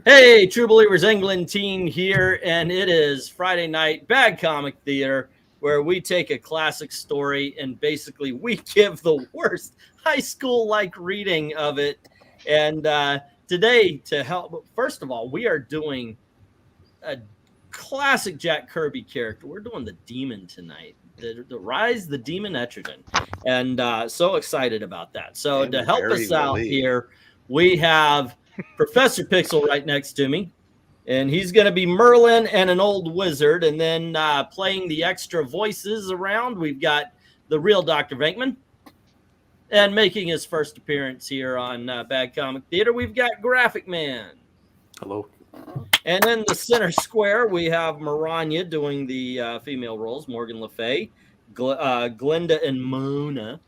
Hey, True Believers England team here, and it is Friday night Bad Comic Theater, where we take a classic story and basically we give the worst high school-like reading of it. And today, to help, first of all, we are doing a classic Jack Kirby character. We're doing the Demon tonight, the Rise the Demon Etrigan, and so excited about that. So to help us out here, we have Professor Pixel right next to me, and he's going to be Merlin and an old wizard. And then playing the extra voices around, we've got the real Dr. VENKMAN. And making his first appearance here on Bad Comic Theater, we've got Graphic Man. Hello. And in the center square, we have Maranya doing the female roles, Morgan Le Fay, Glenda and Mona.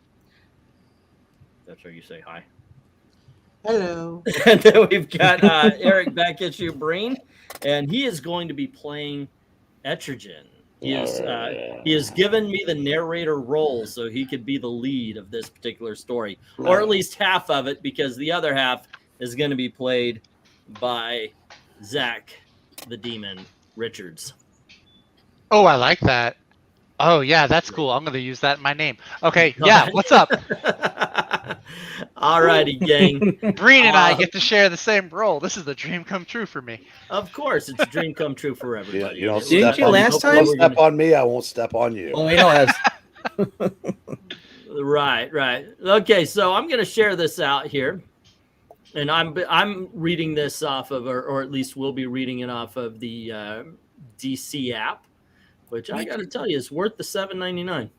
That's how you say hi. Hello. And then we've got Eric back issue Breen, and he is going to be playing Etrigan. He has given me the narrator role so he could be the lead of this particular story, or at least half of it, because the other half is going to be played by Zach the Demon Richards. Oh, I like that. Oh, yeah, that's cool. I'm going to use that in my name. Okay, yeah, what's up? All righty, gang. Breen and I get to share the same role. This is the dream come true for me. Of course, it's a dream come true for everybody. You don't Didn't you last time? Don't step on me, I won't step on you. Oh, we know as Right. Okay, so I'm going to share this out here. And I'm reading this off of, or at least we'll be reading it off of the DC app, which I got to tell you is worth the $7.99.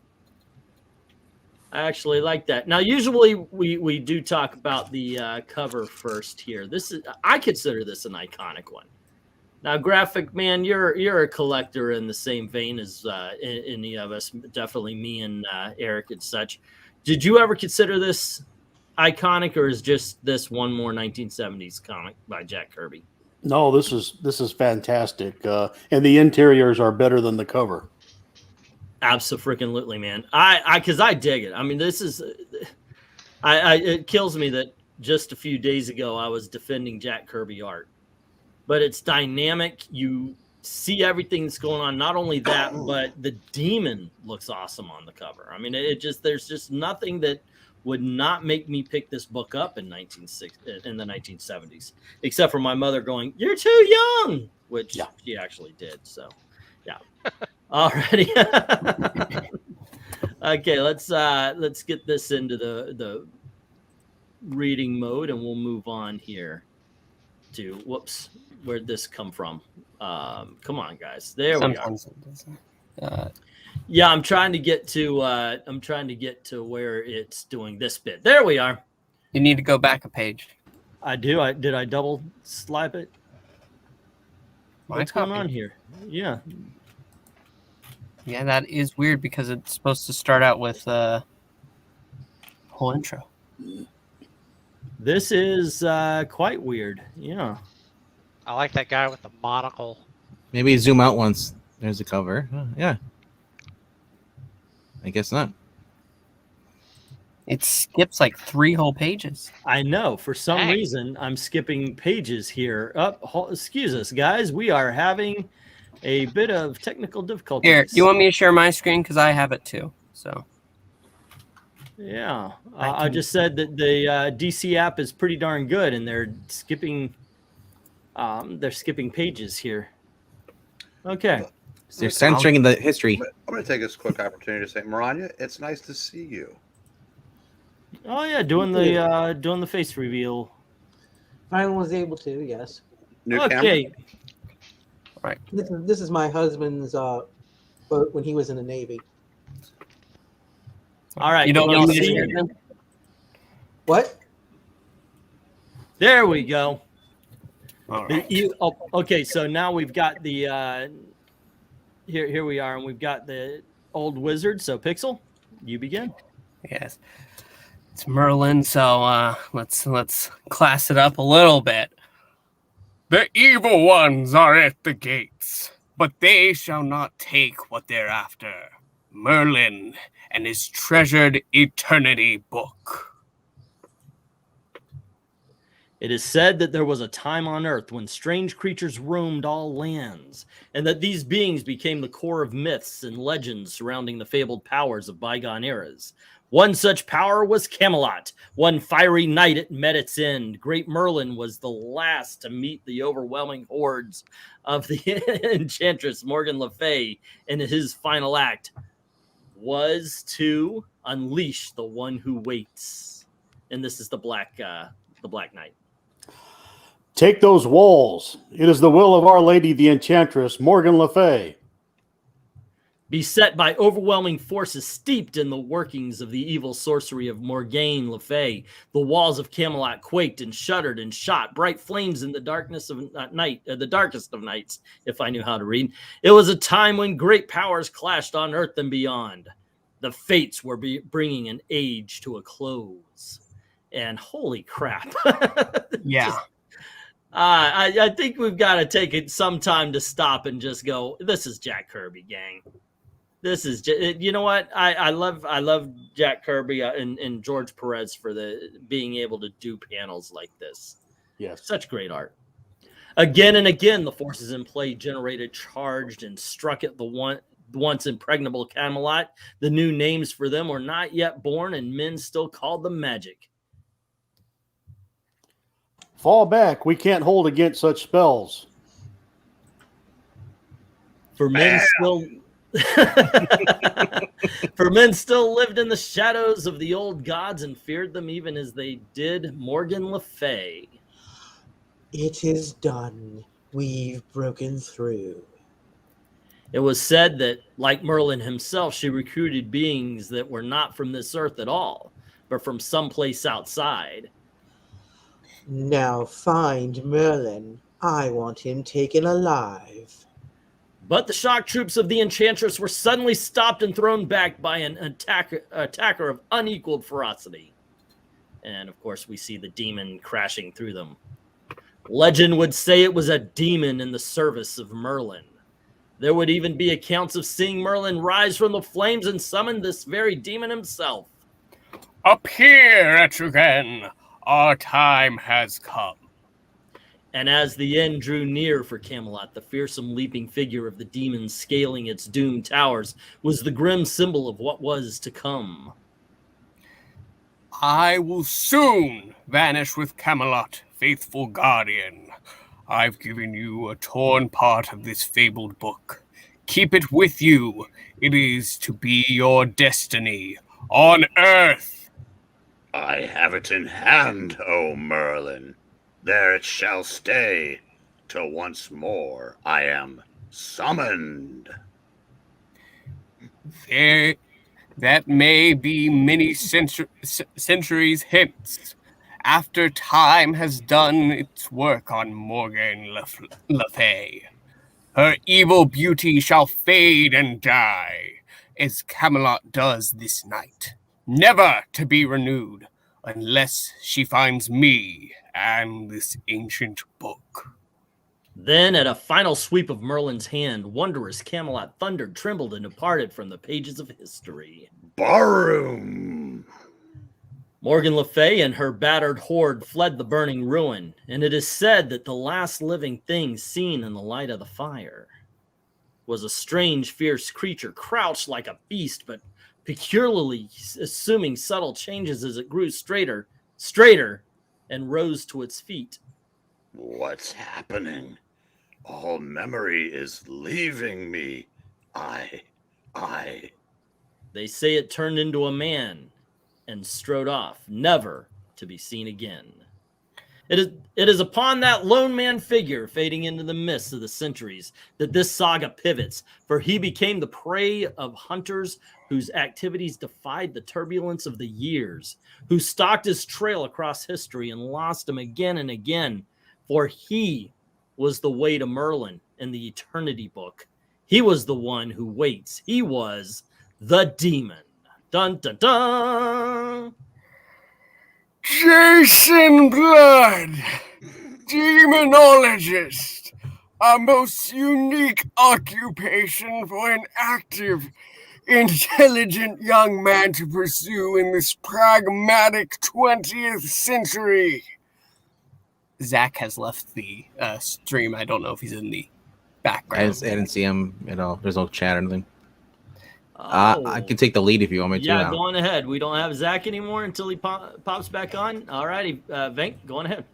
I actually like that. Now, usually we do talk about the cover first here. I consider this an iconic one. Now, Graphic Man, you're a collector in the same vein as any of us, definitely me and Eric and such. Did you ever consider this iconic, or is just this one more 1970s comic by Jack Kirby? No, this is fantastic, and the interiors are better than the cover. Absolutely, man. Because I dig it. I mean, this is, it kills me that just a few days ago I was defending Jack Kirby art, but it's dynamic. You see everything that's going on. Not only that, but the demon looks awesome on the cover. I mean, there's just nothing that would not make me pick this book up in the 1970s, except for my mother going, "You're too young," which she actually did. So, yeah. Alrighty. Okay, let's get this into the reading mode, and we'll move on here to where'd this come from? Come on, guys. There we are. Yeah, I'm trying to get to where it's doing this bit. There we are. you need to go back a page. I do. Did I double slap it? What's going on here? Yeah. Yeah, that is weird because it's supposed to start out with a whole intro. This is quite weird. Yeah. I like that guy with the monocle. Maybe zoom out once. There's the cover. Yeah. I guess not. It skips like 3 whole pages. I know. For some reason, I'm skipping pages here. Excuse us, guys. We are having a bit of technical difficulties. Here, do you want me to share my screen? Because I have it too. So. Yeah. I just said that the DC app is pretty darn good, and they're skipping pages here. Okay. So they're censoring the history. I'm going to take this quick opportunity to say, Maranya, it's nice to see you. Oh yeah, doing the face reveal. Finally was able to, yes. New okay. camera? Right. This is my husband's boat when he was in the Navy. All right. You don't can need y'all to see share it? it? What? There we go. All right. Okay, so now we've got the here we are, and we've got the old wizard. So Pixel, you begin. Yes. It's Merlin, so let's class it up a little bit. The evil ones are at the gates, but they shall not take what they're after. Merlin and his treasured eternity book. It is said that there was a time on Earth when strange creatures roamed all lands, and that these beings became the core of myths and legends surrounding the fabled powers of bygone eras. One such power was Camelot. One fiery night it met its end. Great Merlin was the last to meet the overwhelming hordes of the enchantress Morgan Le Fay, and his final act was to unleash the one who waits. And this is the Black Knight. Take those walls. It is the will of Our Lady the Enchantress, Morgan Le Fay. Beset by overwhelming forces steeped in the workings of the evil sorcery of Morgane Le Fay, the walls of Camelot quaked and shuddered and shot bright flames in the darkness of night, the darkest of nights, if I knew how to read. It was a time when great powers clashed on earth and beyond. The fates were bringing an age to a close. And holy crap. Yeah. I think we've got to take some time to stop and just go, this is Jack Kirby, gang. This is, you know what? I love Jack Kirby and George Perez for being able to do panels like this. Yes. Such great art. Again and again, the forces in play generated, charged, and struck at the once impregnable Camelot. The new names for them were not yet born, and men still called them magic. Fall back. We can't hold against such spells. For men still lived in the shadows of the old gods and feared them even as they did Morgan Le Fay. It is done. We've broken through. It was said that, like Merlin himself, she recruited beings that were not from this earth at all, but from someplace outside. Now find Merlin. I want him taken alive. But the shock troops of the Enchantress were suddenly stopped and thrown back by an attacker of unequaled ferocity. And, of course, we see the demon crashing through them. Legend would say it was a demon in the service of Merlin. There would even be accounts of seeing Merlin rise from the flames and summon this very demon himself. Appear, Etrigan. Our time has come. And as the end drew near for Camelot, the fearsome leaping figure of the demon scaling its doomed towers was the grim symbol of what was to come. I will soon vanish with Camelot, faithful guardian. I've given you a torn part of this fabled book. Keep it with you. It is to be your destiny on Earth. I have it in hand, O Merlin. There it shall stay, till once more I am summoned. That may be many centuries hence, after time has done its work on Morgan Le Fay. Her evil beauty shall fade and die, as Camelot does this night, never to be renewed, unless she finds me and this ancient book. Then, at a final sweep of Merlin's hand, wondrous Camelot thundered, trembled, and departed from the pages of history. Barroom! Morgan Le Fay and her battered horde fled the burning ruin, and it is said that the last living thing seen in the light of the fire was a strange, fierce creature, crouched like a beast, but peculiarly assuming subtle changes as it grew straighter, and rose to its feet. What's happening? All memory is leaving me. They say it turned into a man and strode off, never to be seen again. It is upon that lone man figure fading into the mists of the centuries that this saga pivots, for he became the prey of hunters whose activities defied the turbulence of the years, who stalked his trail across history and lost him again and again, for he was the way to Merlin in the Eternity book. He was the one who waits. He was the demon. Dun, dun, dun! Jason Blood, demonologist, a most unique occupation for an active, intelligent young man to pursue in this pragmatic 20th century. Zach has left the stream. I don't know if he's in the I background. didn't see him at all. There's no chat or anything. Oh. I can take the lead if you want me to. Yeah, now. go on ahead. We don't have Zach anymore until he pops back on. All righty, Venk, go on ahead.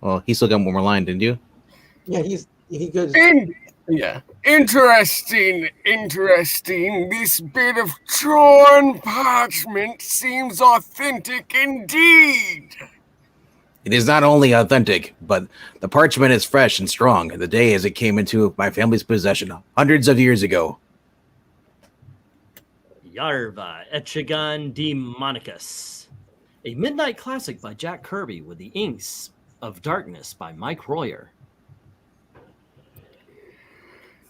Well, he still got one more line, didn't you? Yeah, he goes. Yeah. Interesting. This bit of torn parchment seems authentic indeed. It is not only authentic, but the parchment is fresh and strong. The day as it came into my family's possession hundreds of years ago. Yarva Etrigan Demonicus, a midnight classic by Jack Kirby with the inks of Darkness by Mike Royer.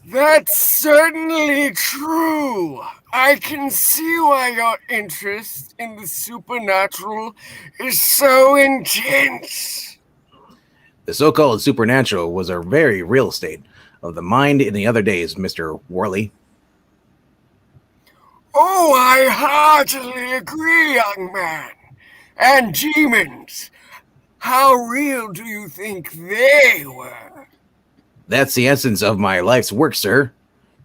That's certainly true. I can see why your interest in the supernatural is so intense. The so-called supernatural was a very real state of the mind in the other days, Mr. Worley. Oh, I heartily agree, young man. And demons, how real do you think they were? That's the essence of my life's work, sir.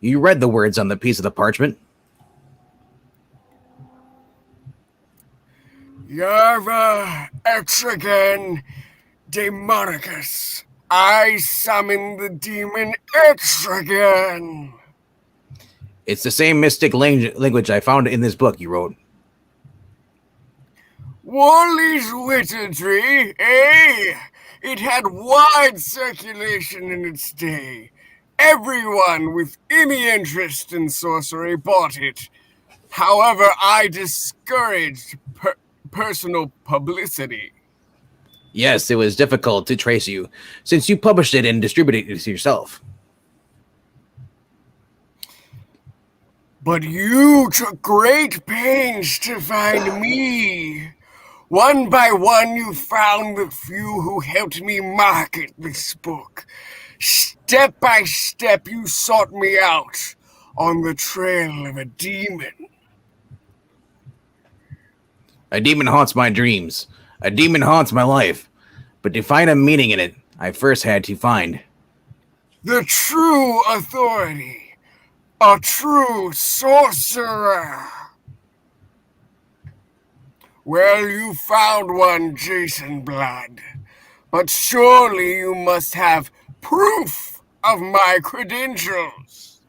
You read the words on the piece of the parchment. Yarva Etrigan Demonicus. I summon the demon Etrigan. It's the same mystic language I found in this book you wrote. Worley's wizardry, eh? It had wide circulation in its day. Everyone with any interest in sorcery bought it. However, I discouraged personal publicity. Yes, it was difficult to trace you, since you published it and distributed it yourself. But you took great pains to find me. One by one, you found the few who helped me market this book. Step by step, you sought me out on the trail of a demon. A demon haunts my dreams. A demon haunts my life. But to find a meaning in it, I first had to find the true authority, a true sorcerer. Well, you found one, Jason Blood. But surely you must have proof of my credentials.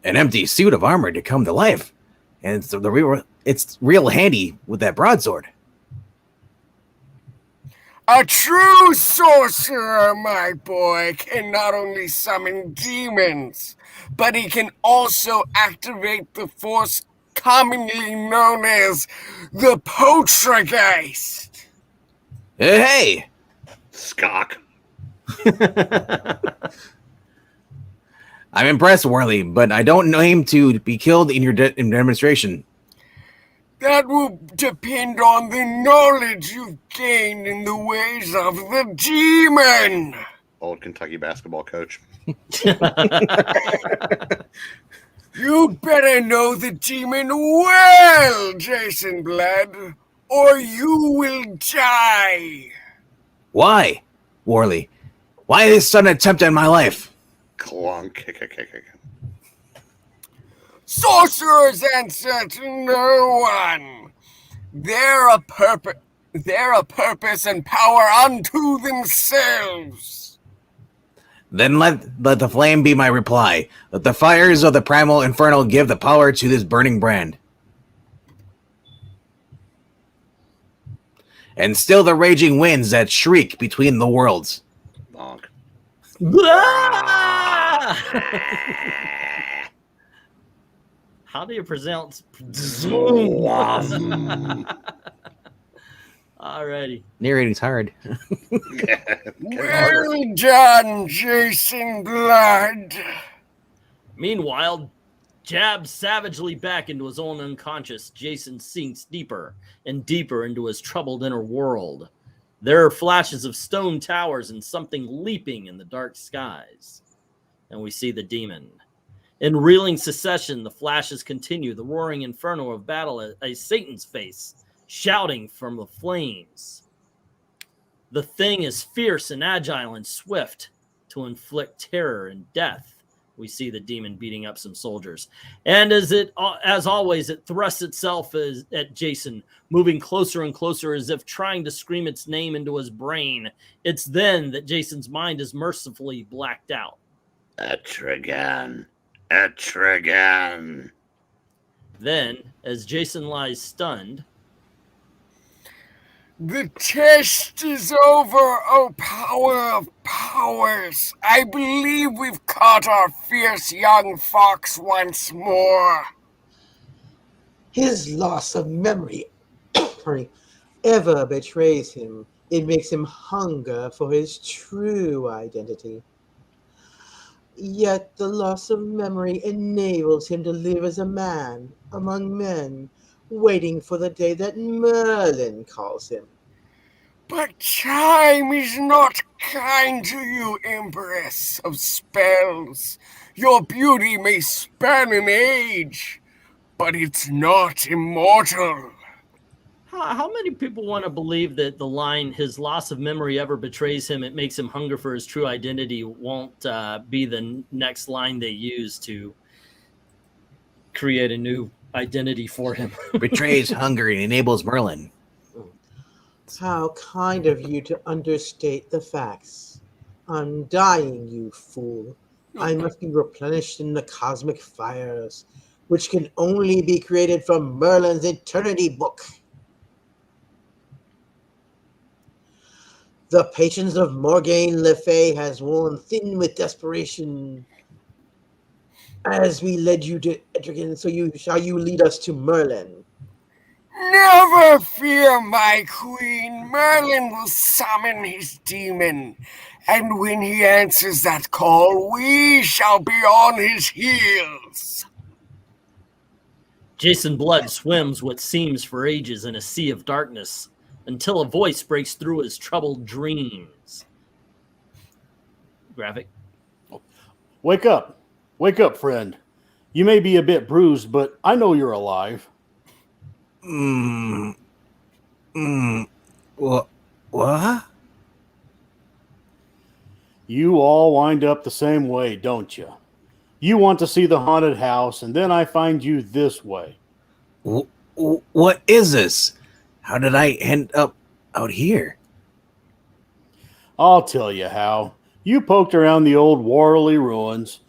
an empty suit of armor to come to life. And it's real handy with that broadsword. A true sorcerer, my boy, can not only summon demons, but he can also activate the force commonly known as the Poltergeist. Hey! Skok. I'm impressed, Worley, but I don't aim to be killed in your demonstration. That will depend on the knowledge you've gained in the ways of the demon. Old Kentucky basketball coach. You better know the demon well, Jason Blood, or you will die. Why, Worley? Why this sudden attempt on my life? Clunk. Sorcerers answer to no one. They're a purpose and power unto themselves. Then let the flame be my reply. Let the fires of the primal inferno give the power to this burning brand. And still the raging winds that shriek between the worlds. Bonk. How do you pronounce? Alrighty. Narrating's hard. Well done, Jason Blood. Meanwhile, jabbed savagely back into his own unconscious, Jason sinks deeper and deeper into his troubled inner world. There are flashes of stone towers and something leaping in the dark skies. And we see the demon. In reeling succession, the flashes continue, the roaring inferno of battle, a Satan's face shouting from the flames. The thing is fierce and agile and swift to inflict terror and death. We see the demon beating up some soldiers. And as always, it thrusts itself at Jason, moving closer and closer as if trying to scream its name into his brain. It's then that Jason's mind is mercifully blacked out. Etrigan. Etrigan. Then, as Jason lies stunned, the test is over, O power of powers. I believe we've caught our fierce young fox once more. His loss of memory ever betrays him. It makes him hunger for his true identity. Yet the loss of memory enables him to live as a man among men, waiting for the day that Merlin calls him. But time is not kind to you, Empress of Spells. Your beauty may span an age, but it's not immortal. how many people want to believe that the line, his loss of memory ever betrays him, it makes him hunger for his true identity, won't be the next line they use to create a new identity for him? Betrays hunger and enables Merlin. How kind of you to understate the facts. I'm dying, you fool. I must be replenished in the cosmic fires, which can only be created from Merlin's eternity book. The patience of Morgaine Le Fay has worn thin with desperation. As we led you to Etrigan, so shall you lead us to Merlin. Never fear, my queen. Merlin will summon his demon, and when he answers that call, we shall be on his heels. Jason Blood swims what seems for ages in a sea of darkness until a voice breaks through his troubled dreams. Graphic. Wake up, friend. You may be a bit bruised, but I know you're alive. What? You all wind up the same way, don't you? You want to see the haunted house, and then I find you this way. What is this? How did I end up out here? I'll tell you how. You poked around the old Warley ruins,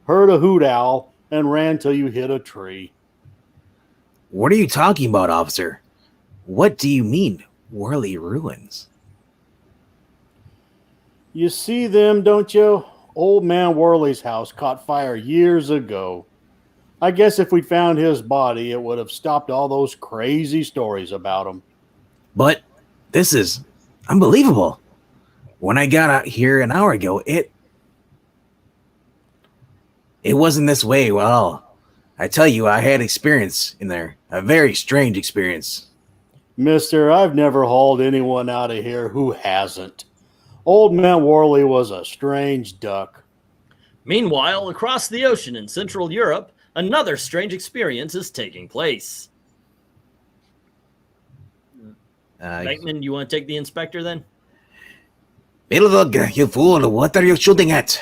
heard a hoot owl, and ran till you hit a tree. What are you talking about, officer? What do you mean, Warley ruins? You see them, don't you? Old man Warley's house caught fire years ago. I guess if we'd found his body, it would have stopped all those crazy stories about him. But this is unbelievable. When I got out here an hour ago, it wasn't this way. Well, I tell you, I had experience in there. A very strange experience. Mister, I've never hauled anyone out of here who hasn't. Old man Warley was a strange duck. Meanwhile, across the ocean in Central Europe, another strange experience is taking place. Venkman, you want to take the inspector then? Billdog, you fool, what are you shooting at?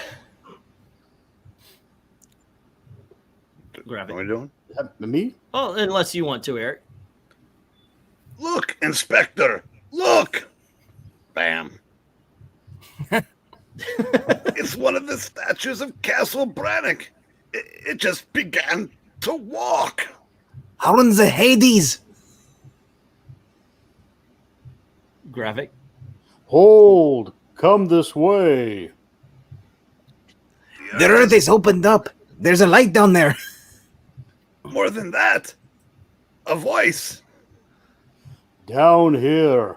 Graphic. What are we doing? Me? Oh, unless you want to, Eric. Look, Inspector! Look! Bam. It's one of the statues of Castle Brannock. It just began to walk. How in the Hades? Graphic. Hold! Come this way. The earth is opened up. There's a light down there. More than that, a voice. Down here.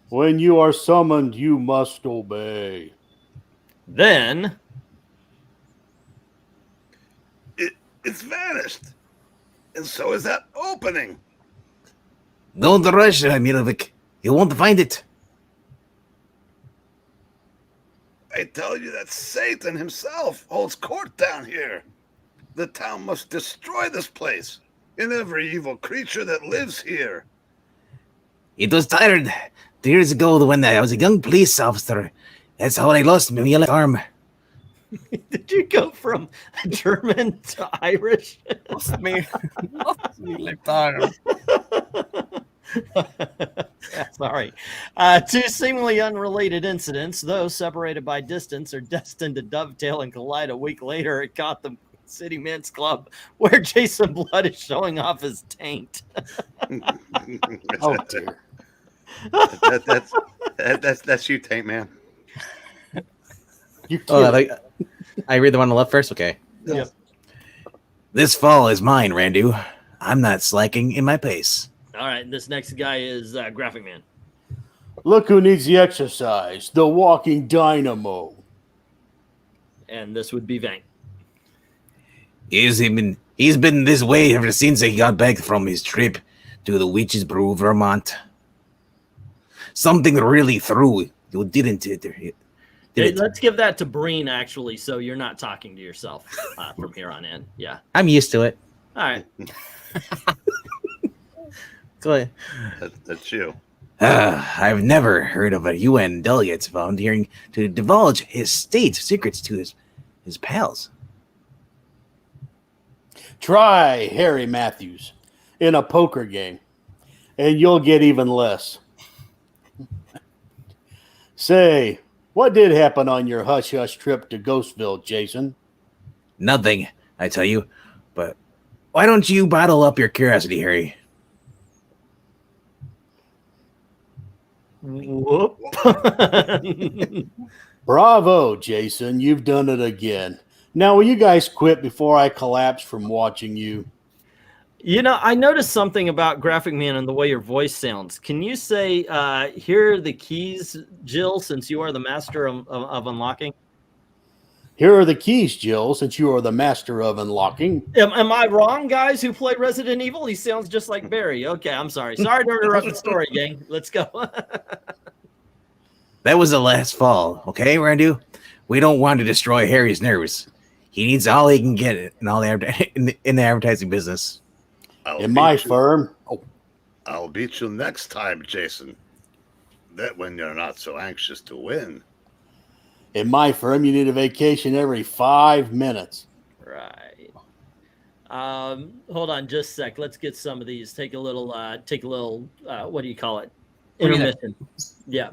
When you are summoned, you must obey. Then It's vanished. And so is that opening. Don't rush, Mirovic. You won't find it. I tell you that Satan himself holds court down here. The town must destroy this place and every evil creature that lives here. It was tired. Years ago, when I was a young police officer, that's how I lost my left arm. Did you go from German to Irish? Lost me left arm. Yeah, sorry. Two seemingly unrelated incidents, though separated by distance, are destined to dovetail and collide a week later at Gotham City Men's Club, where Jason Blood is showing off his taint. Oh dear. That's you, Taint Man. You I read the one on the left first? Okay. Yep. This fall is mine, Randu. I'm not slacking in my pace. All right, this next guy is Graphic Man. Look who needs the exercise. The walking dynamo. And this would be Vank. He's been this way ever since he got back from his trip to the Witch's Brew, Vermont. Something really threw you, didn't it? Let's give that to Breen, actually, so you're not talking to yourself from here on in. Yeah. I'm used to it. All right. Go ahead. That's you. I've never heard of a UN delegate volunteering to divulge his state secrets to his pals. Try Harry Matthews in a poker game, and you'll get even less. Say, what did happen on your hush-hush trip to Ghostville, Jason? Nothing, I tell you. But why don't you bottle up your curiosity, Harry? Whoop. Bravo, Jason. You've done it again. Now, will you guys quit before I collapse from watching you? You know, I noticed something about Graphic Man and the way your voice sounds. Can you say, here are the keys, Jill, since you are the master of unlocking? Here are the keys, Jill, since you are the master of unlocking. Am I wrong, guys, who played Resident Evil? He sounds just like Barry. Okay, I'm sorry. Sorry to interrupt the story, gang. Let's go. That was the last fall, okay, Randu? We don't want to destroy Harry's nerves. He needs all he can get in the advertising business. In my firm. I'll beat you next time, Jason. That when you're not so anxious to win. In my firm, you need a vacation every 5 minutes. Right. Hold on just a sec. Let's get some of these. Take a little, what do you call it? Intermission. Yeah.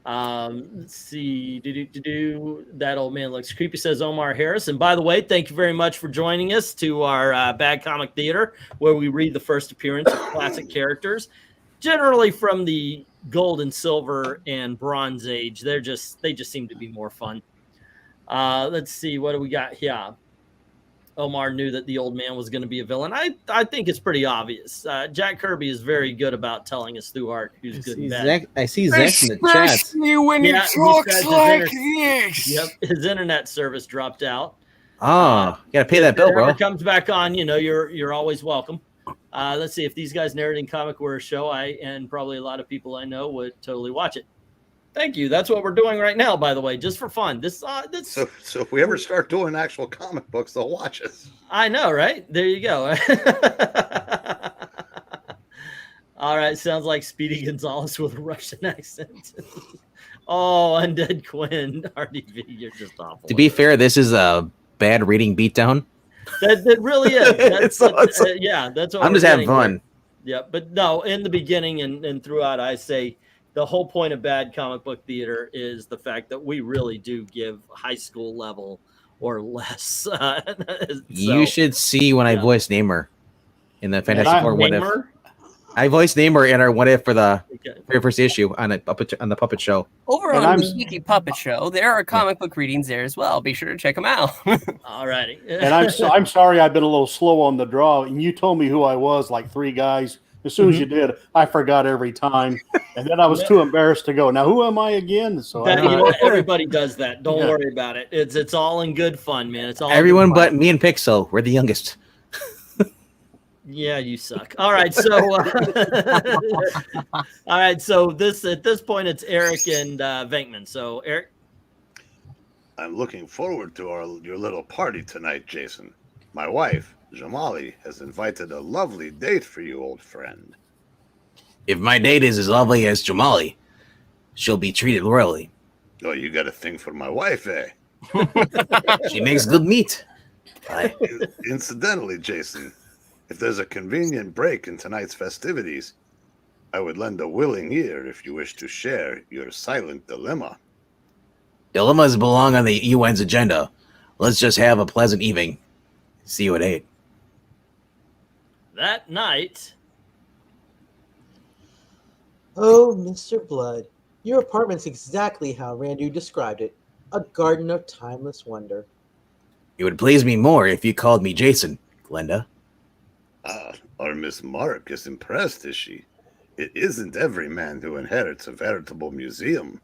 Let's see. That old man looks creepy, says Omar Harris. And by the way, thank you very much for joining us to our Bad Comic Theater, where we read the first appearance of classic characters, generally from the Gold and Silver and Bronze Age. They just seem to be more fun. Let's see. What do we got here? Omar knew that the old man was going to be a villain. I think it's pretty obvious. Jack Kirby is very good about telling us through art who's good and bad. I see Zach in the chat. Especially when he Yeah, talks like this. this. Yep, his internet service dropped out. Oh, you gotta pay that bill, If it bro. ever comes back on, you know, you're always welcome. Let's see, if these guys narrating comic were a show, and probably a lot of people I know would totally watch it. Thank you. That's what we're doing right now, by the way, just for fun. So if we ever start doing actual comic books, they'll watch us. I know, right? There you go. All right, sounds like Speedy Gonzalez with a Russian accent. Oh, Undead Quinn, RDV, you're just awful. To be fair, this is a bad reading beatdown. That really is. That's what I'm just having fun. Yeah, but no, in the beginning and throughout, I say the whole point of Bad Comic Book Theater is the fact that we really do give high school level or less. You should see when I voice Namor in the Fantastic Four What If. I voiced Namor in our What If for the very first issue on the Puppet Show. Over on the Geeky Puppet Show, there are comic book readings there as well. Be sure to check them out. All righty. And I'm sorry I've been a little slow on the draw. And you told me who I was, like 3 guys. As soon as you did, I forgot every time. And then I was too embarrassed to go. Now, who am I again? So everybody does that. Don't worry about it. It's all in good fun, man. It's all everyone but me and Pixel. We're the youngest. Yeah, you suck. All right, so at this point it's Eric and Venkman. So Eric, I'm looking forward to your little party tonight, Jason. My wife, Jamali, has invited a lovely date for you, old friend. If my date is as lovely as Jamali, she'll be treated royally. Oh, you got a thing for my wife, eh? She makes good meat. Incidentally, Jason, if there's a convenient break in tonight's festivities, I would lend a willing ear if you wish to share your silent dilemma. Dilemmas belong on the UN's agenda. Let's just have a pleasant evening. See you at 8. That night, Oh, Mr. Blood, your apartment's exactly how Randu described it. A garden of timeless wonder. It would please me more if you called me Jason, Glenda. Our Miss Mark is impressed, is she? It isn't every man who inherits a veritable museum.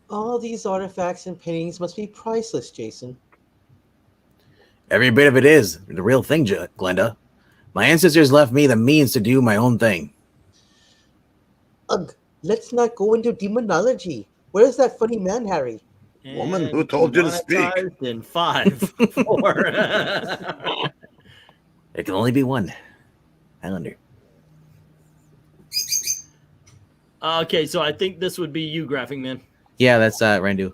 All these artifacts and paintings must be priceless, Jason. Every bit of it is the real thing, Glenda. My ancestors left me the means to do my own thing. Ugh, let's not go into demonology. Where's that funny man, Harry? Woman, who told you to speak? demonetized in 5, 4. There can only be one. Highlander. Okay, so I think this would be you, Graphing Man. Yeah, that's Randu.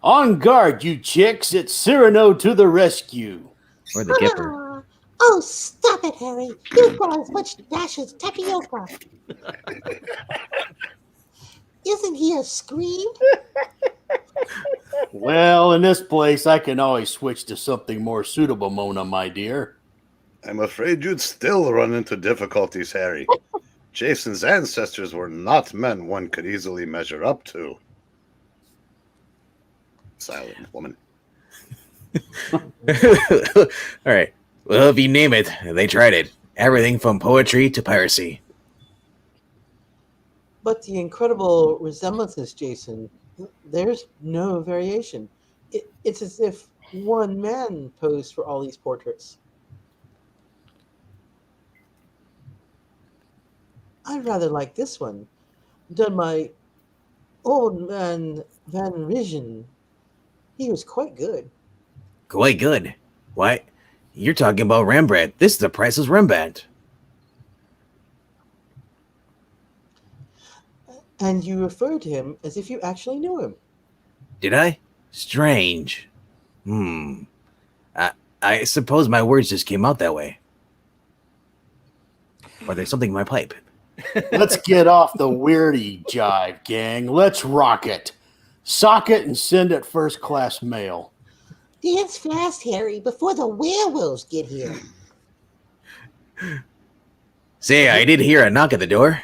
On guard, you chicks. It's Cyrano to the rescue. Or the Gipper. Oh, stop it, Harry. You've got as much dash as tapioca. Isn't he a scream? Well, in this place, I can always switch to something more suitable, Mona, my dear. I'm afraid you'd still run into difficulties, Harry. Jason's ancestors were not men one could easily measure up to. Silent woman. All right. Well, if you name it, they tried it. Everything from poetry to piracy. But the incredible resemblances, Jason, there's no variation. It's as if one man posed for all these portraits. I rather like this one, done by old man Van Vision. He was quite good. Quite good. What? You're talking about Rembrandt. This is the priceless Rembrandt. And you referred to him as if you actually knew him. Did I? Strange. I suppose my words just came out that way. Or there's something in my pipe. Let's get off the weirdy jive, gang. Let's rock it. Sock it and send it first class mail. Dance fast, Harry, before the werewolves get here. Say, I did hear a knock at the door.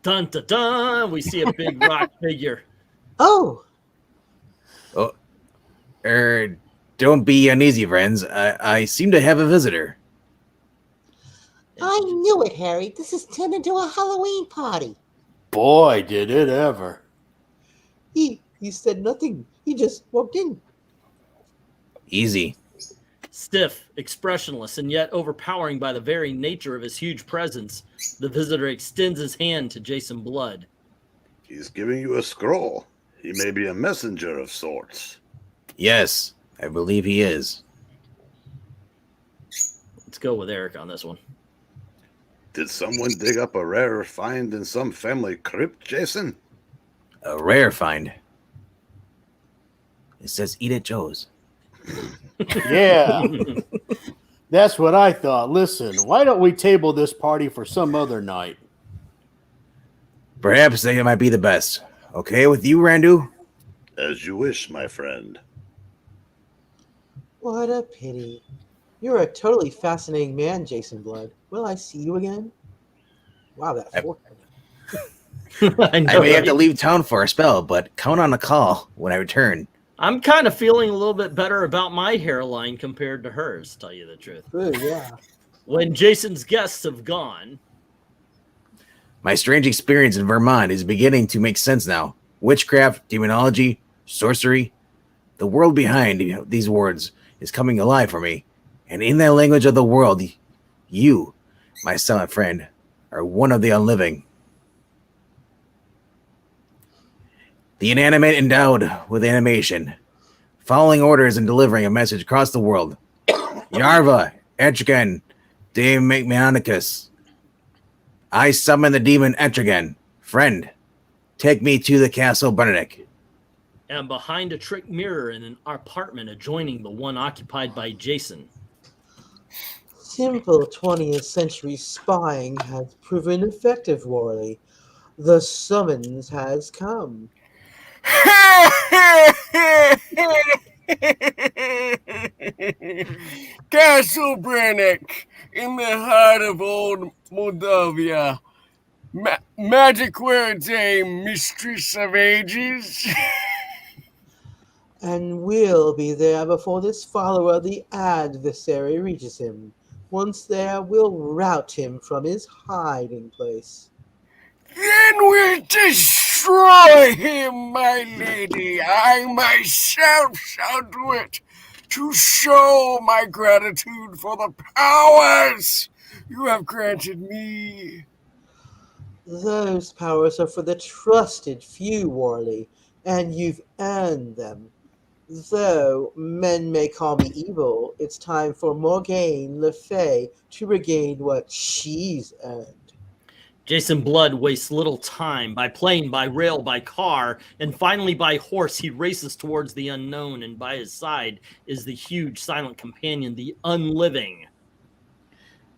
Dun dun dun! We see a big rock figure. Oh, Don't be uneasy, friends. I seem to have a visitor. I knew it, Harry. This has turned into a Halloween party. Boy, did it ever. he said nothing. He just walked in. Easy. Stiff, expressionless, and yet overpowering by the very nature of his huge presence, the visitor extends his hand to Jason Blood. He's giving you a scroll. He may be a messenger of sorts. Yes, I believe he is. Let's go with Eric on this one. Did someone dig up a rare find in some family crypt, Jason? A rare find. It says eat at Joe's. Yeah. That's what I thought. Listen, why don't we table this party for some other night? Perhaps they might be the best. Okay with you, Randu? As you wish, my friend. What a pity. You're a totally fascinating man, Jason Blood. Will I see you again? Wow, that forehead. I I may have to leave town for a spell, but count on a call when I return. I'm kind of feeling a little bit better about my hairline compared to hers, tell you the truth. Good, yeah. When Jason's guests have gone, My strange experience in Vermont is beginning to make sense now. Witchcraft, demonology, sorcery. The world behind these words is coming alive for me. And in that language of the world, you, my silent friend, are one of the unliving. The inanimate endowed with animation, following orders and delivering a message across the world. Yarva, Etrigan, de Mechanicus. I summon the demon Etrigan. Friend, take me to the Castle Benedict. And behind a trick mirror in an apartment adjoining the one occupied by Jason. Simple 20th century spying has proven effective, Worley. The summons has come. Castle Brannick, in the heart of old Moldavia. Magic words, mistress of ages. And we'll be there before this follower of the adversary reaches him. Once there, we'll rout him from his hiding place. Then we'll destroy him, my lady. I myself shall do it, to show my gratitude for the powers you have granted me. Those powers are for the trusted few, Worley, and you've earned them. Though men may call me evil, it's time for Morgane Le Fay to regain what she's earned. Jason Blood wastes little time. By plane, by rail, by car, and finally by horse, he races towards the unknown, and by his side is the huge silent companion, the unliving.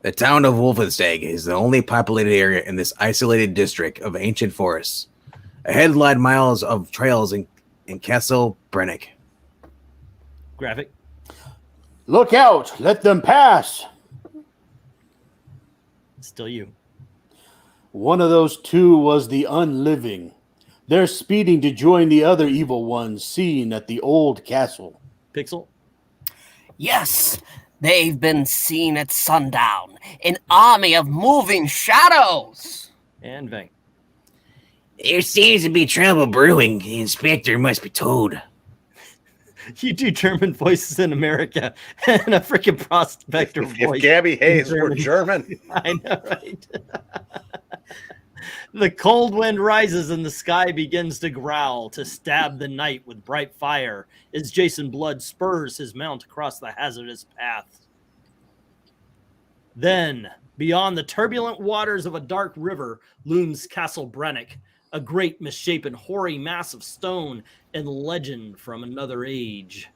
The town of Wolfenstag is the only populated area in this isolated district of ancient forests. Ahead lie miles of trails in Castle Brannick. Graphic. Look out! Let them pass! Still you. One of those two was the unliving. They're speeding to join the other evil ones seen at the old castle. Pixel. Yes, they've been seen at sundown. An army of moving shadows. And Vank. There seems to be trouble brewing. The inspector must be told. You do German voices in America and a freaking prospector voice. If Gabby Hayes were German. I know, right? The cold wind rises and the sky begins to growl, to stab the night with bright fire as Jason Blood spurs his mount across the hazardous path. Then, beyond the turbulent waters of a dark river, looms Castle Brannick, a great misshapen hoary mass of stone and legend from another age.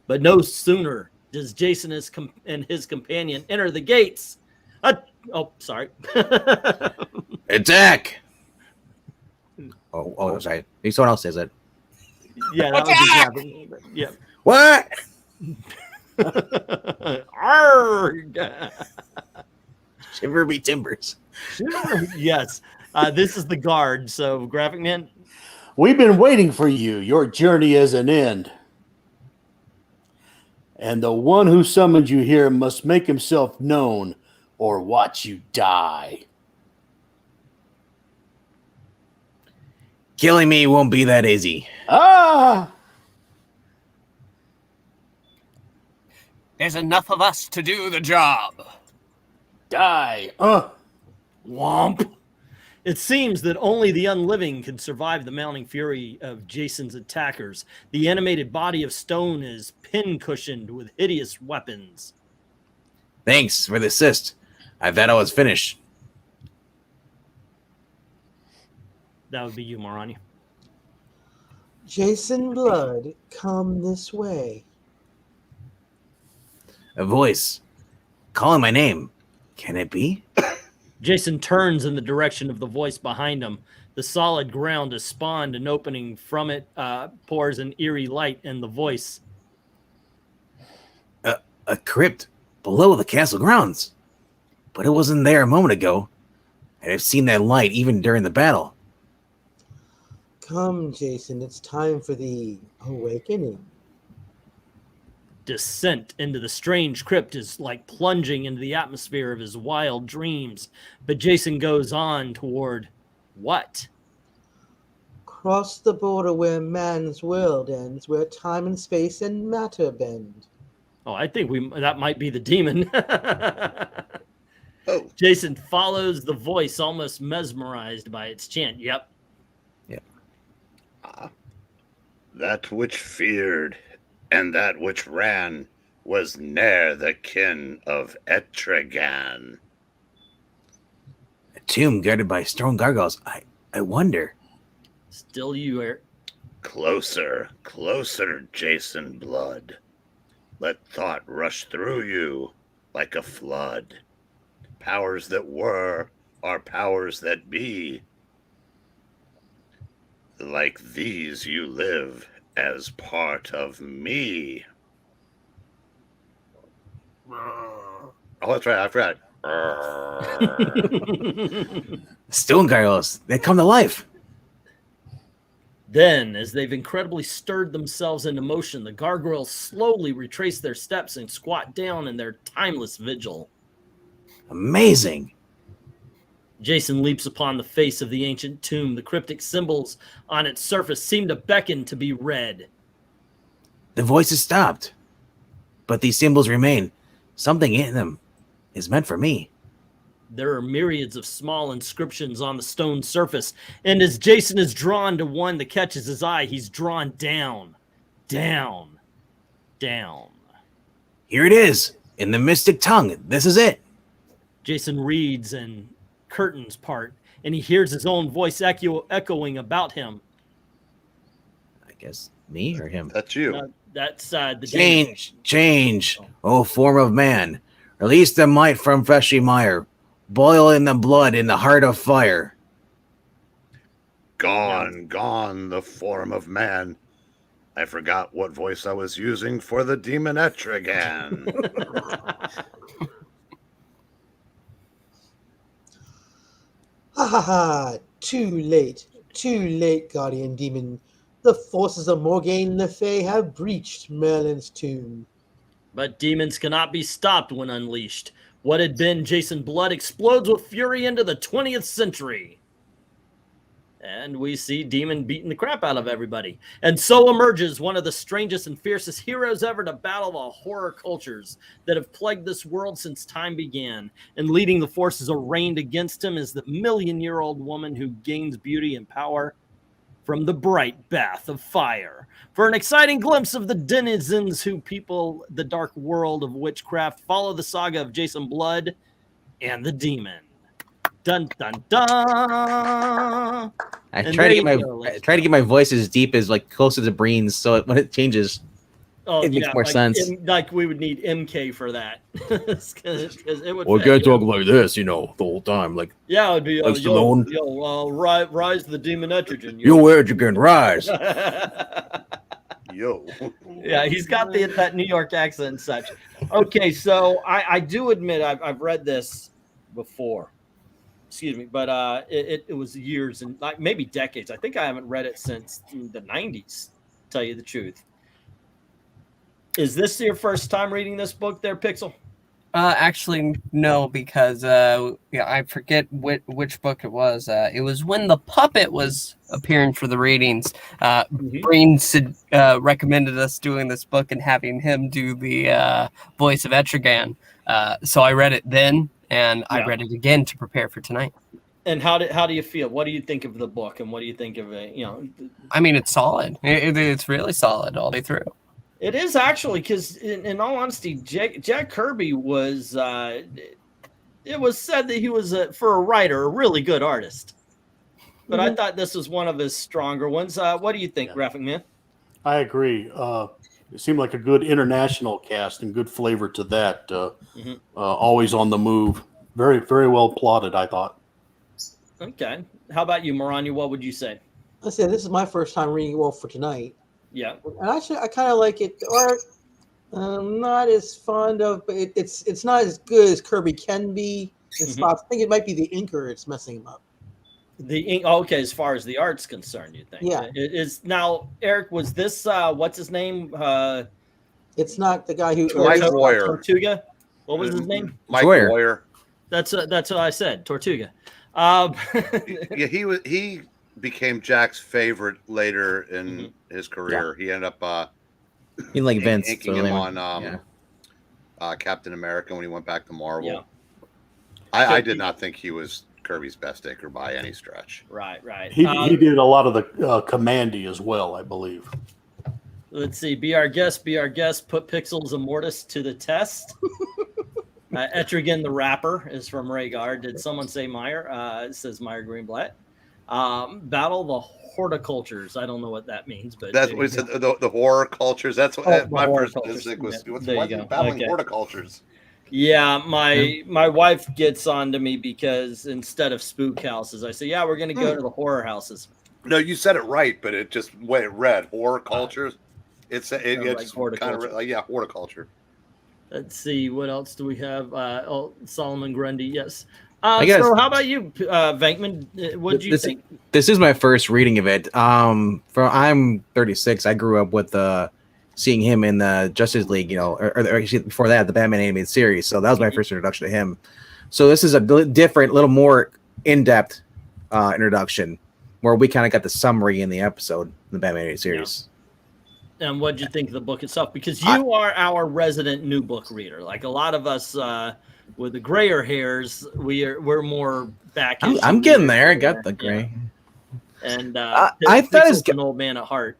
But no sooner does Jason and his companion enter the gates. Sorry. Attack! Oh, sorry. Maybe someone else says it. Yeah, that was the graphic. Yeah. What? Arrgh. Shiver me timbers. Yes. This is the guard. So, Graphic Man. We've been waiting for you. Your journey is an end. And the one who summoned you here must make himself known or watch you die. Killing me won't be that easy. Ah! There's enough of us to do the job. Die. Womp. It seems that only the unliving can survive the mounting fury of Jason's attackers. The animated body of stone is pin-cushioned with hideous weapons. Thanks for the assist. I thought I was finished. That would be you, Marani. Jason Blood, come this way. A voice calling my name. Can it be? Jason turns in the direction of the voice behind him. The solid ground is spawned, and opening from it pours an eerie light, and the voice. A crypt below the castle grounds. But it wasn't there a moment ago. And I've seen that light even during the battle. Come, Jason, it's time for the awakening. Descent into the strange crypt is like plunging into the atmosphere of his wild dreams. But Jason goes on toward what? Cross the border where man's world ends, where time and space and matter bend. Oh, I think that might be the demon. Oh. Jason follows the voice, almost mesmerized by its chant. Yep. That which feared and that which ran was ne'er the kin of Etrigan. A tomb guarded by stone gargoyles. I wonder. Still you, Eric. Closer, closer, Jason Blood. Let thought rush through you like a flood. Powers that were are powers that be. Like these you live as part of me. Oh, that's right, I forgot. Stone gargoyles, they come to life. Then, as they've incredibly stirred themselves into motion, the gargoyles slowly retrace their steps and squat down in their timeless vigil. Amazing. Jason leaps upon the face of the ancient tomb. The cryptic symbols on its surface seem to beckon to be read. The voices stopped, but these symbols remain. Something in them is meant for me. There are myriads of small inscriptions on the stone surface, and as Jason is drawn to one that catches his eye, he's drawn down, down, down. Here it is, in the mystic tongue. This is it. Jason reads, and curtains part, and he hears his own voice echoing about him. I guess me or him? That's you. That's the Change, change, oh form of man. Release the might from fleshy mire. Boil in the blood in the heart of fire. Gone, gone, the form of man. I forgot what voice I was using for the demon Etrigan. Ha ha ha! Too late, guardian demon. The forces of Morgaine Le Fay have breached Merlin's tomb. But demons cannot be stopped when unleashed. What had been Jason Blood explodes with fury into the 20th century. And we see Demon beating the crap out of everybody. And so emerges one of the strangest and fiercest heroes ever to battle the horror cultures that have plagued this world since time began. And leading the forces arraigned against him is the million-year-old woman who gains beauty and power from the bright bath of fire. For an exciting glimpse of the denizens who people the dark world of witchcraft, follow the saga of Jason Blood and the Demon. Dun dun dun. I try to get my voice as deep as like close to Breen's, so when it changes, it makes more sense. Like we would need MK for that. Cause it would. Well, can't talk like this, you know, the whole time. Like, yeah, it would be like Stallone. Rise the demon Etrigan. Yo, Etrigan, rise. Yo. Yeah, he's got that New York accent and such. Okay, so I do admit I've read this before. Excuse me, but it was years and like maybe decades. I think I haven't read it since the 90s, to tell you the truth. Is this your first time reading this book there, Pixel? Actually, no, because I forget which book it was. It was when the puppet was appearing for the readings. Breen recommended us doing this book and having him do the voice of Etrigan. So I read it then, and I read it again to prepare for tonight. And how do you feel? What do you think of the book, and what do you think of it? You know, I mean, it's solid. It's really solid all the way through. It is actually, because in all honesty, Jack Kirby was. It was said that he was for a writer a really good artist, but I thought this was one of his stronger ones. What do you think, Graphic Man? I agree. It seemed like a good international cast and good flavor to that. Always on the move. Very, very well plotted, I thought. Okay. How about you, Moranya? What would you say? I said this is my first time reading it for tonight. Yeah. And actually, I kind of like it. The art, I'm not as fond of, but it's not as good as Kirby can be in spots. I think it might be the inker it's messing him up. The ink. Okay, as far as the art's concerned, you think? Yeah. It is now, Eric. Was this what's his name? It's not the guy who Mike Boyer. Tortuga. What was his name? Mike Boyer. That's what I said. Tortuga. Yeah, he became Jack's favorite later in his career. He ended up he like Vince inking him on Captain America when he went back to Marvel. Yeah. I did not think he was Kirby's best inker by any stretch. Right. He did a lot of the Commandy as well, I believe. Let's see. Be our guest. Be our guest. Put Pixels and Mortis to the test. Etrigan the rapper is from Rhaegar. Did someone say Meyer? It says Meyer Greenblatt. Battle the horticultures. I don't know what that means, but that's what he said. The horror cultures. That's what my first instinct was. What's battling horticultures? Yeah, my wife gets on to me because instead of spook houses, I say, yeah, we're going to go to the horror houses. No, you said it right, but it just way it read horror cultures. It's just kind of like horticulture. Let's see, what else do we have? Solomon Grundy, yes. So how about you, Venkman? What did you think? This is my first reading of it. I'm 36. I grew up with seeing him in the Justice League, or actually before that, the Batman animated series. So that was my first introduction to him. So this is a different, little more in-depth introduction, where we kind of got the summary in the episode, the Batman animated series. Yeah. And what did you think of the book itself? Because you are our resident new book reader. Like a lot of us with the grayer hairs, we're more back. I'm getting there. I got the gray. Yeah. And I thought it's an old man at heart.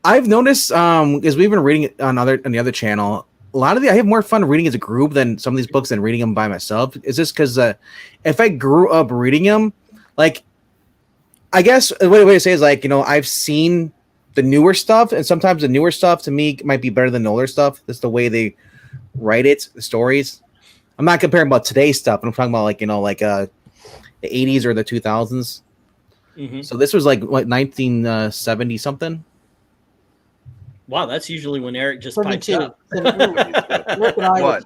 I've noticed, as we've been reading it on the other channel, a lot of I have more fun reading as a group than some of these books than reading them by myself. Is this because if I grew up reading them, like, I guess the way to say is like, I've seen the newer stuff, and sometimes the newer stuff to me might be better than the older stuff. That's the way they write it, the stories. I'm not comparing about today's stuff. I'm talking about the 80s or the 2000s. Mm-hmm. So this was like what 1970 something. Wow, that's usually when Eric just pipes up. What?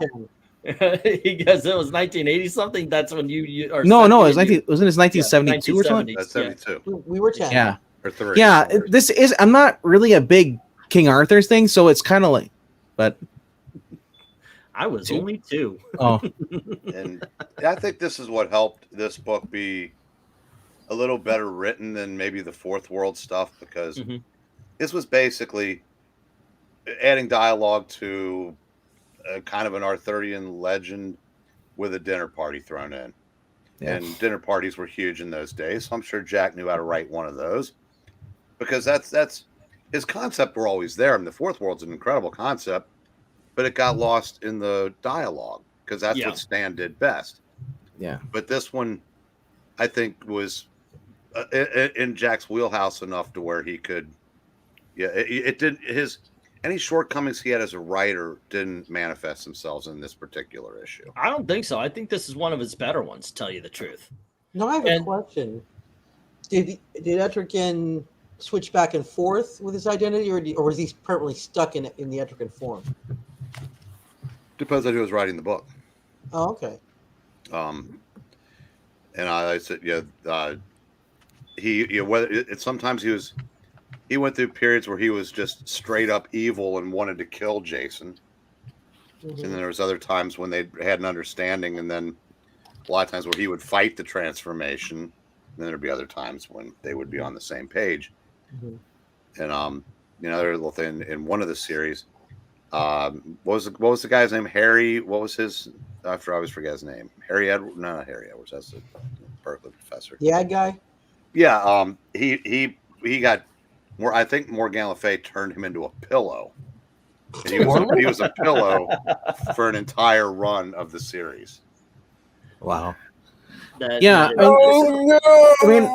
He goes, it was 1980 something. That's when you are. No, it was 19. Wasn't it 1972 or something? That's 72. Yeah. We were 10. Yeah. Or 3. Yeah, this is. I'm not really a big King Arthur's thing, so it's kind of like, but I was only 2. Oh, and I think this is what helped this book be a little better written than maybe the Fourth World stuff, because this was basically adding dialogue to kind of an Arthurian legend with a dinner party thrown in. Yeah. And dinner parties were huge in those days, so I'm sure Jack knew how to write one of those, because that's his concept were always there. I mean, the Fourth World's an incredible concept, but it got lost in the dialogue because that's what Stan did best. Yeah. But this one, I think, was in Jack's wheelhouse enough to where he could, it didn't, any shortcomings he had as a writer didn't manifest themselves in this particular issue. I don't think so. I think this is one of his better ones, to tell you the truth. No, I have a question. Did Etrigan switch back and forth with his identity, or was he permanently stuck in the Etrigan form? Depends on who was writing the book. Oh, okay. And I said, sometimes he went through periods where he was just straight up evil and wanted to kill Jason. And then there was other times when they had an understanding, and then a lot of times where he would fight the transformation. And then there'd be other times when they would be on the same page. And another little thing in one of the series, what was the guy's name? Harry. What was his? I always forget his name. Harry Edwards. No, not Harry Edwards. That's the Berkeley professor. The ad guy. Yeah. He got more. I think Morgan Le Fay turned him into a pillow. And he was a pillow for an entire run of the series. Wow. I mean,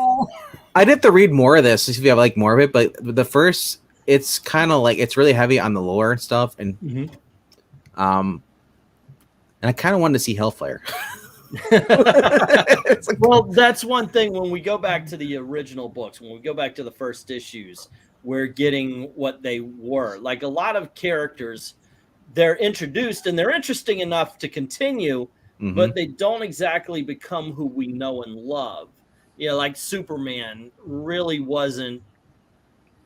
I'd have to read more of this to see if I like more of it, but the first, it's kind of like, it's really heavy on the lore and stuff, and and I kind of wanted to see Hellfire. Well, that's one thing. When we go back to the original books, when we go back to the first issues, we're getting what they were. Like a lot of characters, they're introduced and they're interesting enough to continue, but they don't exactly become who we know and love. Like Superman really wasn't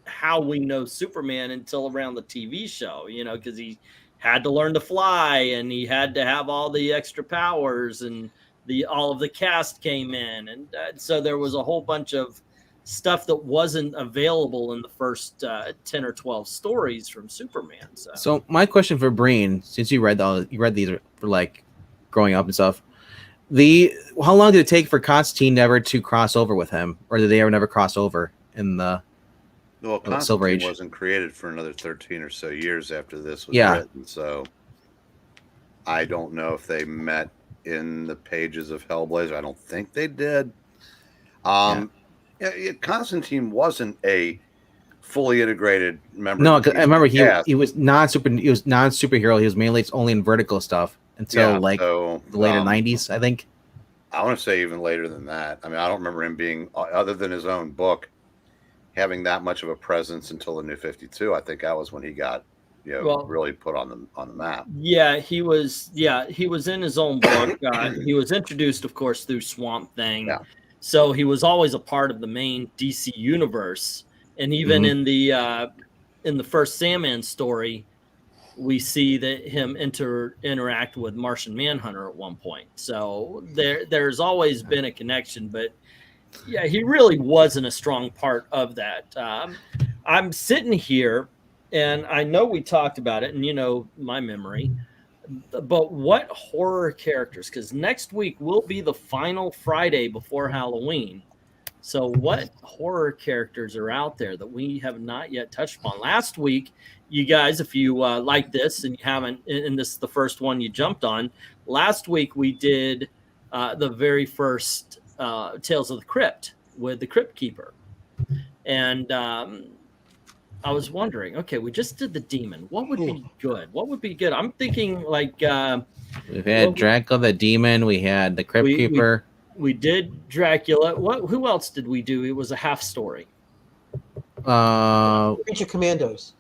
how we know Superman until around the TV show, because he had to learn to fly and he had to have all the extra powers, and all of the cast came in. And so there was a whole bunch of stuff that wasn't available in the first 10 or 12 stories from Superman. So my question for Breen, since you read these for like growing up and stuff, how long did it take for Constantine never to cross over with him, or did they ever never cross over in the Well, Silver Constantine Age. wasn't created for another 13 or so years after this was Yeah. written, so I don't know if they met in the pages of Hellblazer. I don't think they did. Constantine wasn't a fully integrated member. No, of the 'cause I remember cast. he was non-superhero. He was mainly only in Vertical stuff until so, the later '90s, I think. I want to say even later than that. I mean, I don't remember him being, other than his own book, having that much of a presence until the New 52. I think that was when he got, really put on the map. Yeah, he was in his own book. He was introduced, of course, through Swamp Thing. Yeah. So he was always a part of the main DC universe. And even in the first Sandman story, we see that him interact with Martian Manhunter at one point. So there's always been a connection, but yeah, he really wasn't a strong part of that. I'm sitting here, and I know we talked about it, and my memory, but what horror characters? Because next week will be the final Friday before Halloween. So what horror characters are out there that we have not yet touched upon? Last week, you guys, if you like this and you haven't, and this is the first one you jumped on, last week we did the very first Tales of the Crypt with the Crypt Keeper. And I was wondering, okay, we just did the Demon. What would be good? What would be good? I'm thinking like... we've had Dracula the Demon. We had the Crypt Keeper. We did Dracula. Who else did we do? It was a half story. Creature Commandos.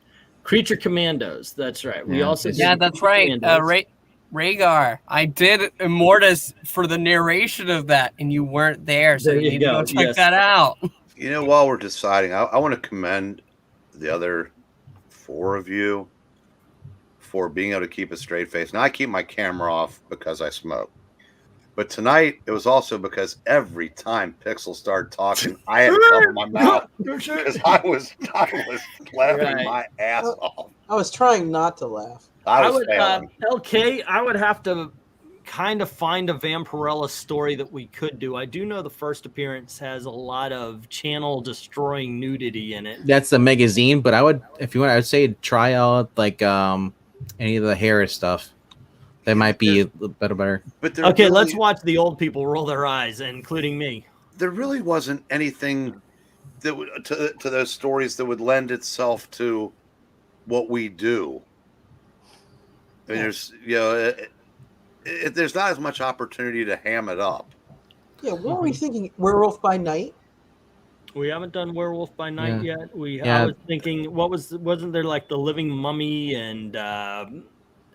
Creature Commandos. That's right. We also did that's right. Rhaegar. I did Immortus for the narration of that, and you weren't there, so you need to go check that out. While we're deciding, I want to commend the other 4 of you for being able to keep a straight face. Now, I keep my camera off because I smoke. But tonight, it was also because every time Pixel started talking, I had to cover my mouth because I was laughing my ass off. I was trying not to laugh. I would, LK, I would have to kind of find a Vampirella story that we could do. I do know the first appearance has a lot of channel-destroying nudity in it. That's the magazine, but if you want, I would say try out like any of the Harris stuff. That might be better. But okay, let's watch the old people roll their eyes, including me. There really wasn't anything that would, to those stories that would lend itself to what we do. I mean, there's not as much opportunity to ham it up. Yeah, what were we thinking? Werewolf by Night? We haven't done Werewolf by Night yet. I was thinking, wasn't there like the Living Mummy and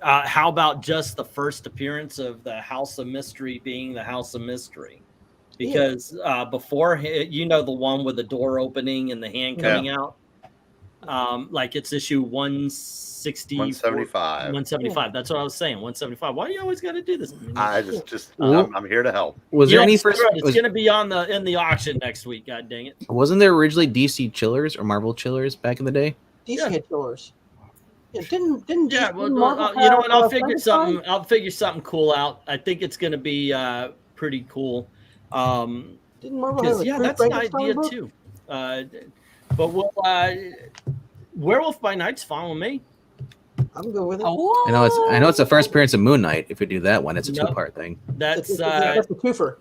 how about just the first appearance of the House of Mystery being the House of Mystery? Because before, the one with the door opening and the hand coming out, like it's issue 175. 175. That's what I was saying. 175. Why do you always got to do this? I'm here to help. Was there any first? It's going to be in the auction next week. God dang it! Wasn't there originally DC Chillers or Marvel Chillers back in the day? DC had Chillers. Yeah, didn't you know what? I'll figure something. I'll figure something cool out. I think it's going to be pretty cool. Didn't Marvel have that's an idea too. But Werewolf by Night's fine with me. I'm good with it. I know it's the first appearance of Moon Knight. If we do that one, it's a 2-part thing. That's a twofer.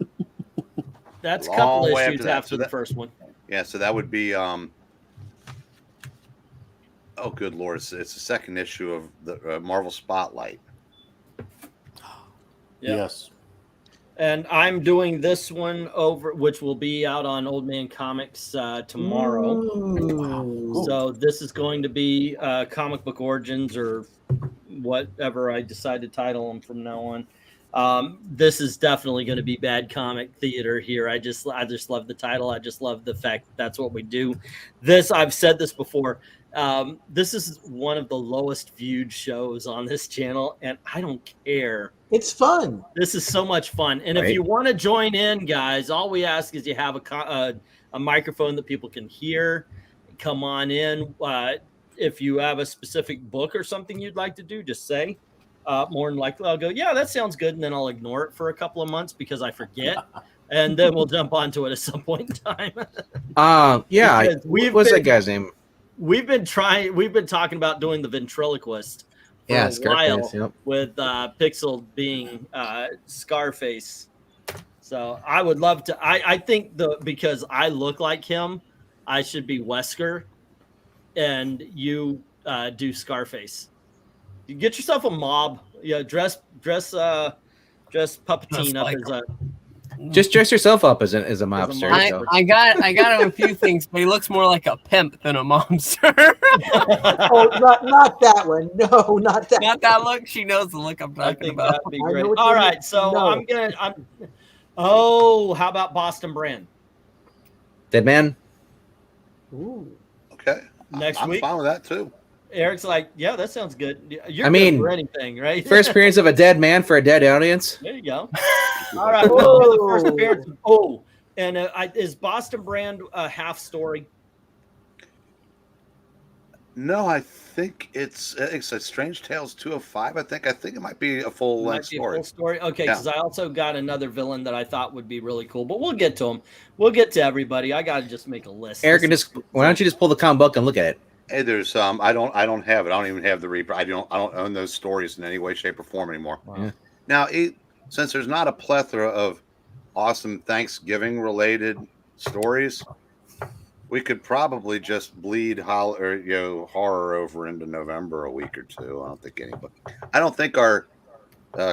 That's a couple issues after the first one. Yeah, so that would be oh, good Lord. It's the second issue of the Marvel Spotlight. Yes. And I'm doing this one over, which will be out on Old Man Comics tomorrow. Ooh. So this is going to be Comic Book Origins or whatever I decide to title them from now on. This is definitely going to be Bad Comic Theater here. I just love the title. I just love the fact that's what we do. I've said this before. This is one of the lowest viewed shows on this channel, and I don't care. It's fun. This is so much fun. And if you want to join in, guys, all we ask is you have a microphone that people can hear. Come on in. If you have a specific book or something you'd like to do, just say. More than likely, I'll go, yeah, that sounds good. And then I'll ignore it for a couple of months because I forget. And then we'll jump onto it at some point in time. What's that guy's name? we've been talking about doing the ventriloquist for a while with Pixel being Scarface. So I would love to. I think because I look like him, I should be Wesker, and you do Scarface. You get yourself a mob. Yeah, dress Puppeteen up as a. Just dress yourself up as a mobster. I got him a few things, but he looks more like a pimp than a mobster. Oh, not that one. No, not that. Not that look. She knows the look I'm talking about. That'd be great. All right, so I'm gonna. Oh, how about Boston Brand? Dead Man. Ooh. Okay. Next I'm week. fine with that too. Eric's like, yeah, that sounds good. You're I mean, good for anything, right? First appearance of a dead man for a dead audience. There you go. All right, we'll do the first appearance. Oh, and is Boston Brand a half story? No, I think it's a Strange Tales 205. I think it might be a full length story. Full story. Okay, because I also got another villain that I thought would be really cool, but we'll get to him. We'll get to everybody. I gotta just make a list. Eric, why don't you just pull the comic book and look at it? Hey, there's I don't have it. I don't even have the Reaper. I don't own those stories in any way, shape, or form anymore. Wow. Yeah. Now, since there's not a plethora of awesome Thanksgiving related stories, we could probably just bleed horror over into November a week or two. I don't think our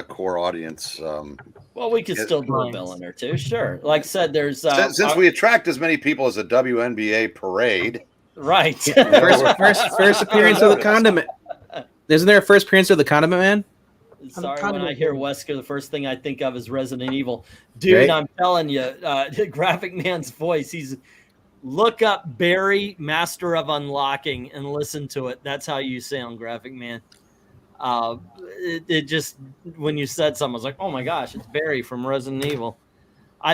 core audience. Well, we could still do a villain or two, sure. Like I said, there's since we attract as many people as a WNBA parade. Right. first appearance of the Condiment. Isn't there a first appearance of the Condiment Man? Sorry, when I hear Wesker, the first thing I think of is Resident Evil. Dude, right? I'm telling you, Graphic Man's voice, look up Barry, Master of Unlocking, and listen to it. That's how you sound, Graphic Man. It just, when you said something, I was like, oh my gosh, it's Barry from Resident Evil.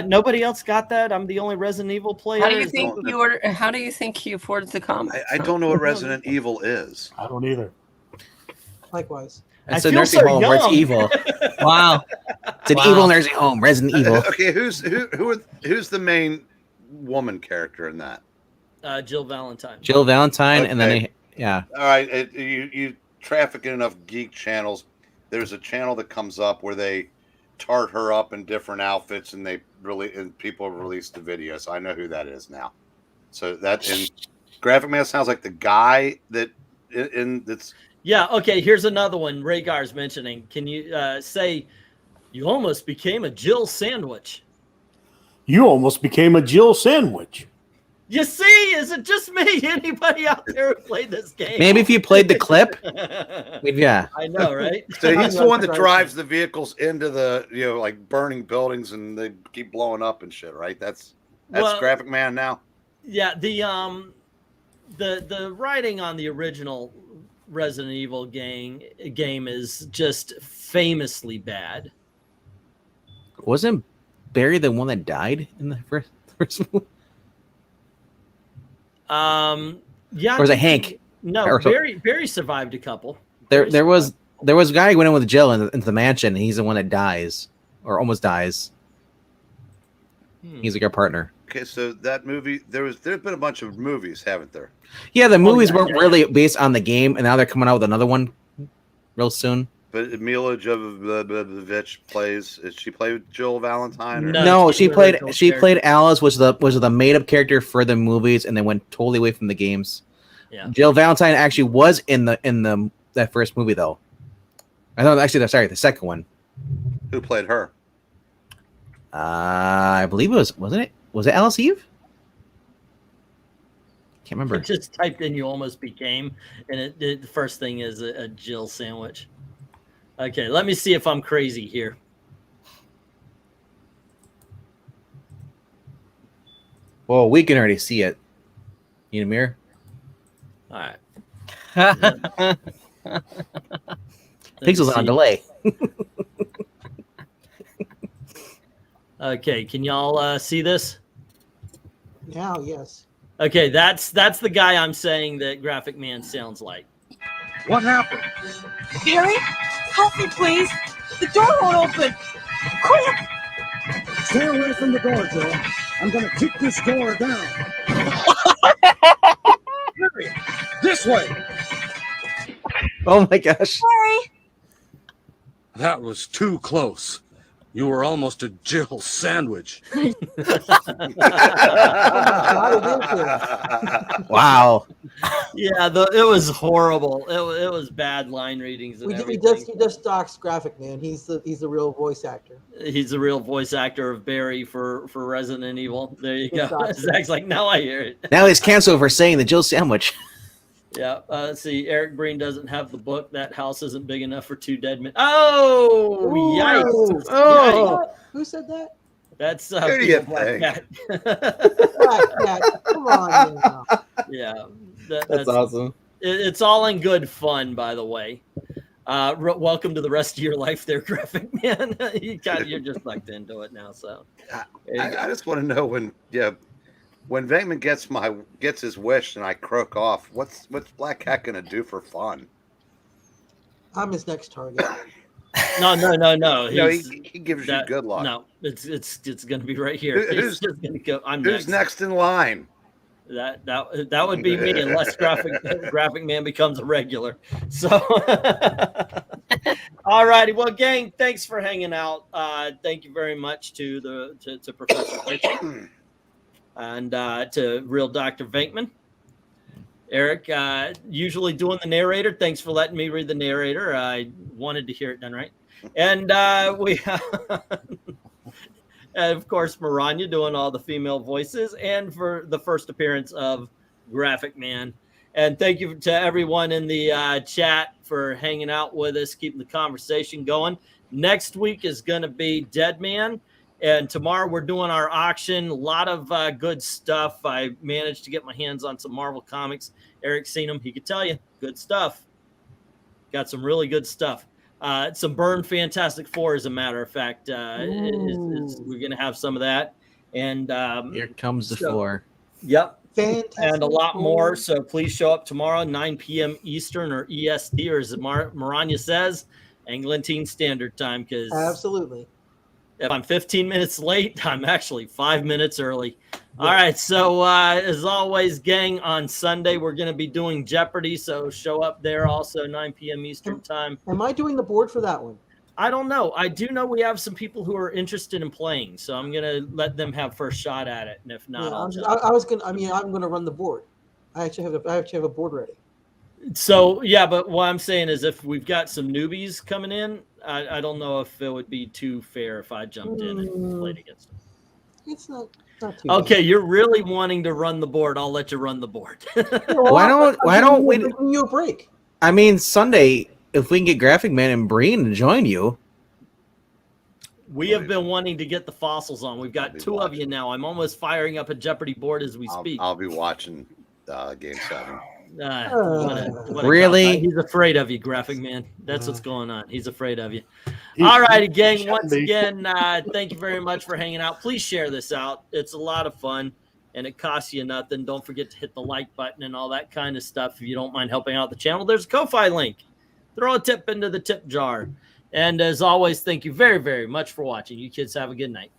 Nobody else got that. I'm the only Resident Evil player. How do you think he affords the comic? I don't know what Resident Evil is. I don't either. Likewise. It's a nursing home where it's evil. Wow. It's an evil nursing home, Resident Evil. Okay, who's the main woman character in that? Jill Valentine. Jill Valentine, okay. And then all right, you traffic in enough geek channels. There's a channel that comes up where they tart her up in different outfits, and people release the video. So I know who that is now. So that in Graphic Man sounds like the guy that's. Yeah. Okay. Here's another one. Rhaegar's mentioning. Can you say you almost became a Jill sandwich? You almost became a Jill sandwich. You see, is it just me? Anybody out there who played this game? Maybe if you played the clip. Yeah. I know, right? So he's the one that drives the vehicles into the, like burning buildings, and they keep blowing up and shit, right? That's Graphic Man now. Yeah, the writing on the original Resident Evil game is just famously bad. Wasn't Barry the one that died in the first movie? Yeah. Or was it Hank? No, Barry survived a couple. There was a guy who went in with Jill into the mansion, and he's the one that dies or almost dies. He's like our partner. Okay, so that movie, there's been a bunch of movies, haven't there? Yeah, the movies weren't really based on the game, and now they're coming out with another one real soon. But Mila Jovovich plays. Did she play Jill Valentine? Or? No, she played Alice, was the made up character for the movies, and then went totally away from the games. Yeah. Jill Valentine actually was in that first movie though. I thought the second one. Who played her? I believe it wasn't it? Was it Alice Eve? Can't remember. I just typed in "you almost became," and the first thing is a Jill sandwich. Okay, let me see if I'm crazy here. Well, we can already see it. Need a mirror? All right. Pixels on delay. Okay, can y'all see this? Now, yes. Okay, that's the guy I'm saying that Graphic Man sounds like. What happened? Barry, help me, please. The door won't open. Quick! Stay away from the door, Joe. I'm going to kick this door down. Barry, This way. Oh my gosh. Harry! That was too close. You were almost a Jill sandwich. Wow. Yeah, it was horrible. It was bad line readings and everything. He does stocks Graphic Man. He's the real voice actor. He's the real voice actor of Barry for Resident Evil. There you go. Zach's like, now I hear it. Now he's canceled for saying the Jill sandwich. Yeah. Let's see. Eric Breen doesn't have the book. That house isn't big enough for 2 dead men. Oh, yikes! Oh. Yikes. Who said that? That's Who do you Black think? Cat. Black Cat. Come on now. Yeah. That's awesome. It's all in good fun, by the way. Welcome to the rest of your life there, Graphic Man. You're just sucked into it now. So I just want to know when Venkman gets his wish and I croak off, what's Black Cat gonna do for fun? I'm his next target. No. He gives you good luck. No, it's going to be right here. Who's just going to go? who's next in line? That would be me unless graphic Man becomes a regular. So, all righty. Well, gang, thanks for hanging out. Thank you very much to Professor Mitchell and to Real Dr. Venkman. Eric, usually doing the narrator. Thanks for letting me read the narrator. I wanted to hear it done right. And we have, of course, Maranya doing all the female voices and for the first appearance of Graphic Man. And thank you to everyone in the chat for hanging out with us, keeping the conversation going. Next week is going to be Dead Man. And tomorrow we're doing our auction. A lot of good stuff. I managed to get my hands on some Marvel comics. Eric's seen them. He could tell you. Good stuff. Got some really good stuff. Some Burn Fantastic Four, as a matter of fact. We're going to have some of that. And here comes the four. Yep. Fantastic and a lot Four. more. So please show up tomorrow, 9 p.m. Eastern or EST, or as Maranya says, Angleton Standard Time. Because absolutely. If I'm 15 minutes late, I'm actually 5 minutes early. All right. So as always, gang, on Sunday, we're going to be doing Jeopardy. So show up there also 9 p.m. Eastern time. Am I doing the board for that one? I don't know. I do know we have some people who are interested in playing. So I'm going to let them have first shot at it. And if not, I'm going to run the board. I actually have a board ready. So, yeah, but what I'm saying is if we've got some newbies coming in, I don't know if it would be too fair if I jumped in and played against them. It's not too okay, you're really wanting to run the board. I'll let you run the board. Why don't we give you a break? I mean, Sunday, if we can get Graphic Man and Breen to join you. We have been wanting to get the fossils on. We've got two of you now. I'm almost firing up a Jeopardy board as we speak. I'll be watching Game 7. Really? He's afraid of you, Graphic Man. That's what's going on. He's afraid of you. All righty, gang. Once again, thank you very much for hanging out. Please share this out. It's a lot of fun, and it costs you nothing. Don't forget to hit the like button and all that kind of stuff if you don't mind helping out the channel. There's a Ko-Fi link. Throw a tip into the tip jar. And as always, thank you very, very much for watching. You kids have a good night.